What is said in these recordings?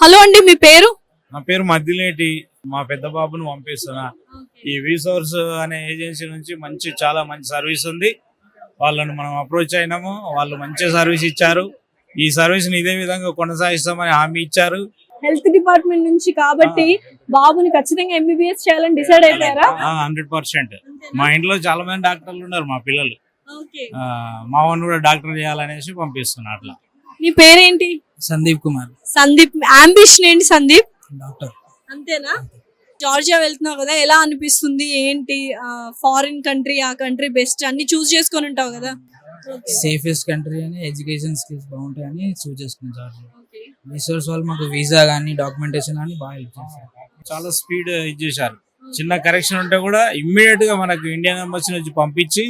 Hello అండి, మీ పేరు? నా పేరు మద్దిలేటి. మా పెద్ద బాబును పంపిస్తున్నా. ఈ వీసోర్స్ అనే ఏజెన్సీ నుంచి చాలా మంచి సర్వీస్ ఉంది. వాళ్ళని మనం అప్రోచ్ అయినాము, వాళ్ళు మంచి సర్వీస్ ఇచ్చారు. ఈ సర్వీస్ ని ఇదే విధంగా కొనసాగిస్తామని హామీ ఇచ్చారు. హెల్త్ డిపార్ట్మెంట్ నుంచి కాబట్టి బాబుని ఖచ్చితంగా ఎంబీబీఎస్ చేయాలని డిసైడ్ అయిపోయారా? 100%. మా ఇంట్లో చాలా మంది డాక్టర్లు ఉన్నారు. మా పిల్లలు మా వాడిని కూడా డాక్టర్ చేయాలనేసి పంపిస్తున్నా. అట్లా. నీ పేరేంటి? సందీప్ కుమార్. సందీప్. అంబిషన్ ఏంటి సందీప్? డాక్టర్. అంతేనా? జార్జియా వెళ్తున్నావు కదా, ఎలా అనిపిస్తుంది? ఏంటి ఫారిన్ కంట్రీ, ఆ కంట్రీ బెస్ట్ అన్ని చూస్ చేసుకొని ఉంటావు కదా? సేఫెస్ట్ కంట్రీ అని, ఎడ్యుకేషన్ స్కిల్స్ బాగుంటాయని చూస్ చేసుకున్నాం జార్జియా. రిసోర్స్ వాళ్ళు మాకు వీసా కానీ డాక్యుమెంటేషన్ కానీ బాగా హెల్ప్ చేశారు. చాలా స్పీడ్ ఇచ్చేసారు. చిన్న కరెక్షన్ ఉంటే కూడా ఇమ్మీడియట్ గా మనకు ఇండియన్ ఎంబసీ నుంచి పంపించి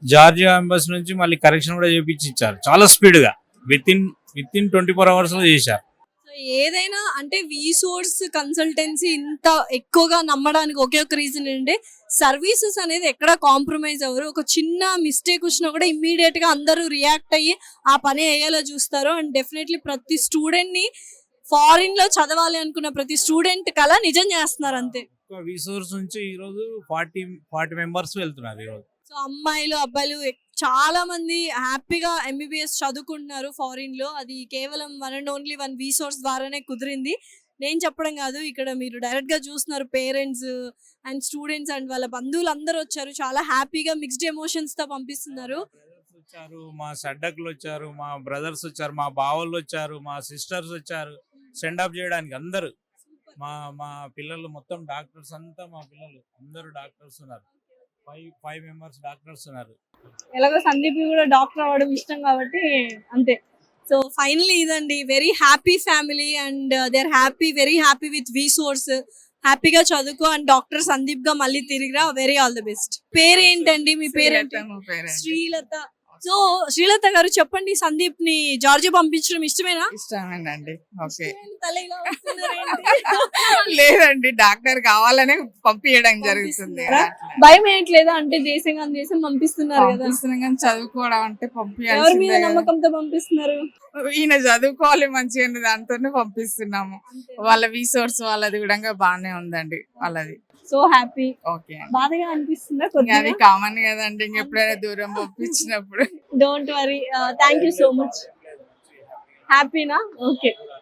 జార్జియా ఎంబసీ నుంచి మళ్ళీ కరెక్షన్ కూడా చేపించి ఇచ్చారు. చాలా స్పీడ్ గా విత్ ఇన్ 24 hours లో చేశారు. ఏదైనా అంటే వీసోర్స్ కన్సల్టెన్సీ ఇంత ఎక్కువగా నమ్మడానికి ఒకే ఒక రీజన్ ఏంటంటే సర్వీసెస్ అనేది ఎక్కడ కాంప్రమైజ్ అవ్వరు. ఒక చిన్న మిస్టేక్ వచ్చినా కూడా ఇమ్మీడియట్ గా అందరూ రియాక్ట్ అయ్యి ఆ పని అయ్యేలా చూస్తారు. అండ్ డెఫినెట్లీ ప్రతి స్టూడెంట్ ని ఫారిన్ లో చదవాలి అనుకున్న ప్రతి స్టూడెంట్ కల నిజం చేస్తున్నారు. అంతే. వీసోర్స్ నుంచి ఈ రోజు 40 మెంబర్స్ వెళ్తున్నారు ఈ రోజు. సో అమ్మాయిలు అబ్బాయిలు చాలా మంది హ్యాపీగా ఎంబీబీఎస్ చదువుకుంటున్నారు ఫారిన్ లో. అది కేవలం వన్ అండ్ ఓన్లీ వన్ వీసోర్స్ ద్వారానే కుదిరింది. నేను చెప్పడం కాదు, ఇక్కడ మీరు డైరెక్ట్ గా చూస్తున్నారు. పేరెంట్స్ అండ్ స్టూడెంట్స్ అండ్ వాళ్ళ బంధువులు అందరూ వచ్చారు. చాలా హ్యాపీగా మిక్స్డ్ ఎమోషన్స్ తో పంపిస్తున్నారు. వచ్చారు, మా సడ్డకులు వచ్చారు, మా బ్రదర్స్ వచ్చారు, మా బావలు వచ్చారు, మా సిస్టర్స్ వచ్చారు సెండ్ ఆఫ్ చేయడానికి. అందరూ మా పిల్లలు మొత్తం డాక్టర్స్ అంతా, మా పిల్లలు అందరూ డాక్టర్స్ ఉన్నారు. 5 మెంబర్స్ డాక్టర్స్ ఉన్నారు. ఎలాగో సందీప్ కూడా డాక్టర్ అవ్వడం ఇష్టం కాబట్టి అంతే. సో ఫైనలీ ఇదండి, very happy family and they are happy, very happy with వీసోర్స్. హ్యాపీగా చదువుకో అండ్ డాక్టర్ సందీప్ గా మళ్ళీ తిరిగిరా. Very all the best. పేరేంటండి మీ? పేరేంటి? శ్రీలత. సో శ్రీలత గారు చెప్పండి, సందీప్ ని జార్జియా పంపించడం ఇష్టమేనా? ఇష్టమేనండి. ఓకే. తలైలా లేదండి, డాక్టర్ కావాలనే పంపించడం జరుగుతుంది. భయం ఏంట్లేదా? అంటే దేశం దేశం పంపిస్తున్నారు కదా, కానీ చదువుకోవడం అంటే ఎవరి మీద నమ్మకంతో పంపిస్తున్నారు? ఈయన చదువుకోవాలి మంచిగా, దాంతోనే పంపిస్తున్నాము. వాళ్ళ రీసోర్స్ వాళ్ళది కూడా బాగానే ఉందండి వాళ్ళది. So happy. ఓకే. బాధగా అనిపిస్తుందా? అది కామన్ కదండి, ఇంకెప్పుడైనా దూరం పంపించినప్పుడు. Don't worry. Thank you so much. హ్యాపీనా? ఓకే.